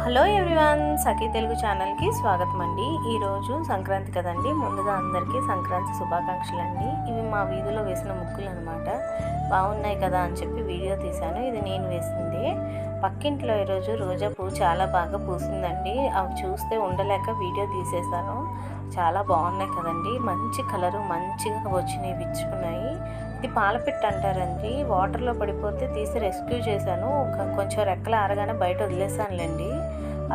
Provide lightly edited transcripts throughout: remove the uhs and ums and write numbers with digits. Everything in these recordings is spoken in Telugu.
హలో ఎవ్రీవన్, సఖీ తెలుగు ఛానల్కి స్వాగతం అండి. ఈరోజు సంక్రాంతి కదండి. ముందుగా అందరికీ సంక్రాంతి శుభాకాంక్షలు అండి. ఇవి మా వీధిలో వేసిన ముగ్గులు అనమాట. బాగున్నాయి కదా అని చెప్పి వీడియో తీశాను. ఇది నేను వేసింది. పక్కింట్లో ఈరోజు రోజా పువ్వు చాలా బాగా పూసిందండి. అవి చూస్తే ఉండలేక వీడియో తీసేశాను. చాలా బాగున్నాయి కదండి. మంచి కలరు, మంచిగా వచ్చినాయి, విచ్చుకున్నాయి. ఇది పాలపిట్ట అంటారండి. వాటర్లో పడిపోతే తీసి రెస్క్యూ చేశాను. కొంచెం రెక్కలు ఆరగానే బయట వదిలేసానులేండి.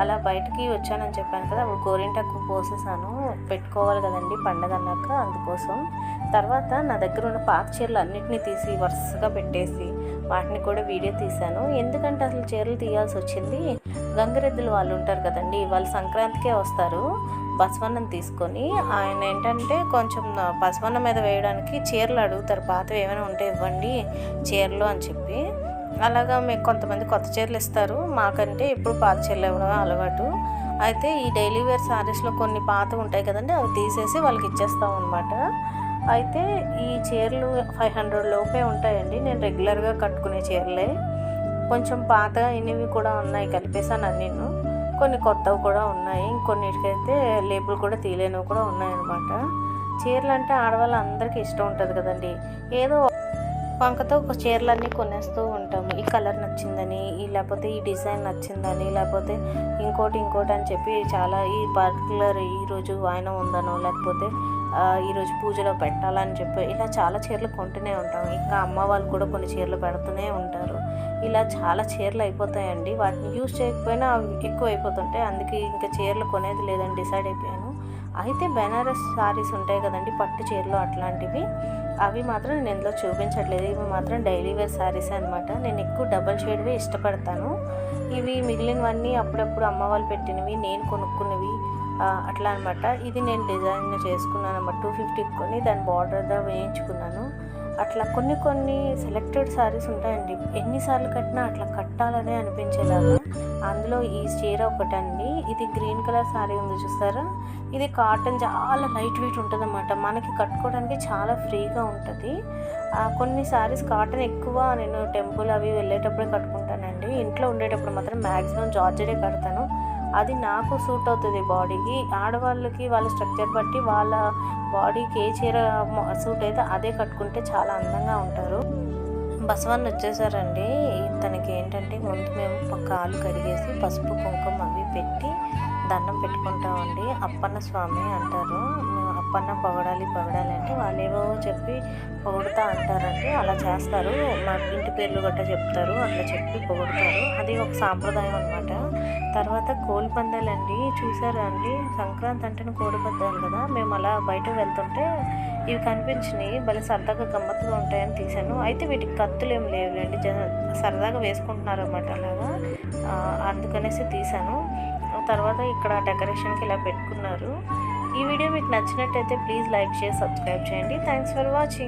అలా బయటికి వచ్చానని చెప్పాను కదా, అప్పుడు గోరింటాకు పోసేసాను. పెట్టుకోవాలి కదండి పండగ అన్నాక, అందుకోసం. తర్వాత నా దగ్గర ఉన్న పాత చీరలు అన్నింటినీ తీసి వరుసగా పెట్టేసి వాటిని కూడా వీడియో తీశాను. ఎందుకంటే అసలు చీరలు తీయాల్సి వచ్చింది, గంగిరెద్దులు వాళ్ళు ఉంటారు కదండి, వాళ్ళు సంక్రాంతికే వస్తారు బసవన్నం తీసుకొని. ఆయన ఏంటంటే కొంచెం బసవన్నం మీద వేయడానికి చీరలు అడుగుతారు, పాతవి ఏమైనా ఉంటే ఇవ్వండి చీరలు అని చెప్పి. అలాగా మీకు కొంతమంది కొత్త చీరలు ఇస్తారు, మాకంటే ఎప్పుడు పాత చీరలు ఇవ్వడం అలవాటు. అయితే ఈ డైలీ వేర్ శారీస్లో కొన్ని పాత ఉంటాయి కదండి, అవి తీసేసి వాళ్ళకి ఇచ్చేస్తాం అనమాట. అయితే ఈ చీరలు 500 లోపే ఉంటాయండి. నేను రెగ్యులర్గా కట్టుకునే చీరలే. కొంచెం పాత ఇనివి కూడా ఉన్నాయి, కలిపేసాను అన్నీను. కొన్ని కొత్తవి కూడా ఉన్నాయి, ఇంకొన్నిటికైతే లేబుల్ కూడా తీయలేనివి కూడా ఉన్నాయన్నమాట. చీరలు అంటే ఆడవాళ్ళందరికీ ఇష్టం ఉంటుంది కదండి. ఏదో వంకతో చీరలన్నీ కొనేస్తూ ఉంటాము. ఈ కలర్ నచ్చిందని, లేకపోతే ఈ డిజైన్ నచ్చిందని, లేకపోతే ఇంకోటి అని చెప్పి చాలా ఈ పర్టికులర్ ఈరోజు వాయనం ఉందనో, లేకపోతే ఈరోజు పూజలో పెట్టాలని చెప్పి ఇలా చాలా చీరలు కొంటూనే ఉంటాము. ఇంకా అమ్మ వాళ్ళు కూడా కొన్ని చీరలు పెడుతూనే ఉంటారు. ఇలా చాలా చీరలు అయిపోతాయండి. వాటిని యూజ్ చేయకపోయినా అవి ఎక్కువ అయిపోతుంటాయి. అందుకే ఇంకా చీరలు కొనేది లేదని డిసైడ్ అయిపోయాను. అయితే బెనారస్ శారీస్ ఉంటాయి కదండి, పట్టు చీరలు అట్లాంటివి, అవి మాత్రం నేను ఇందులో చూపించట్లేదు. ఇవి మాత్రం డైలీ వేర్ శారీస్ అనమాట. నేను ఎక్కువ డబల్ షేడ్వే ఇష్టపడతాను. ఇవి మిగిలినవన్నీ అప్పుడప్పుడు అమ్మ వాళ్ళు పెట్టినవి, నేను కొనుక్కున్నవి అట్లా అనమాట. ఇది నేను డిజైన్ చేసుకున్నాను అనమాట. 250 కొని దాని బార్డర్గా వేయించుకున్నాను. అట్లా కొన్ని సెలెక్టెడ్ శారీస్ ఉంటాయండి, ఎన్నిసార్లు కట్టినా అట్లా కట్టాలనే అనిపించేలాగా. అందులో ఈ చీర ఒకటండి. ఇది గ్రీన్ కలర్ శారీ ఉంది చూస్తారా, ఇది కాటన్, చాలా లైట్ వెయిట్ ఉంటుంది అన్నమాట. మనకి కట్టుకోవడానికి చాలా ఫ్రీగా ఉంటుంది. కొన్ని శారీస్ కాటన్ ఎక్కువ నేను టెంపుల్ అవి వెళ్ళేటప్పుడే కట్టుకుంటానండి. ఇంట్లో ఉండేటప్పుడు మాత్రం మ్యాక్సిమం జార్జెటే కడతాను. అది నాకు సూట్ అవుతుంది బాడీకి. ఆడవాళ్ళకి వాళ్ళ స్ట్రక్చర్ బట్టి వాళ్ళ బాడీకి ఏ చీర సూట్ అయితే అదే కట్టుకుంటే చాలా అందంగా ఉంటారు. బసవన్న వచ్చేసారండి. తనకి ఏంటంటే ముందు మేము కాలు కడిగేసి పసుపు కుంకుమ అవి పెట్టి దండం పెట్టుకుంటామండి. అప్పన్న స్వామి అంటారు. అప్పన్న పొగడాలి అంటే వాళ్ళు ఏవో చెప్పి పొగుడుతా అంటారండి. అలా చేస్తారు, మా ఇంటి పేర్లు గట్రా చెప్తారు, అట్లా చెప్పి పొగుడుతారు. అది ఒక సాంప్రదాయం అనమాట. తర్వాత కోడి పందాలండి, చూసారా అండి? సంక్రాంతి అంటేనే కోడి పందాలు కదా. మేము అలా బయట వెళ్తుంటే ఇవి కనిపించినాయి, భలే సరదాగా గమ్మత్తుగా ఉంటాయని తీశాను. అయితే వీటికి కత్తులు ఏం లేవులేండి, సరదాగా వేసుకుంటున్నారు అన్నమాట. అలాగా అందుకనేసి తీశాను. తర్వాత ఇక్కడ డెకరేషన్కి ఇలా పెట్టుకున్నారు. ఈ వీడియో మీకు నచ్చినట్టయితే ప్లీజ్ లైక్ చేసి సబ్స్క్రైబ్ చేయండి. Thanks for watching.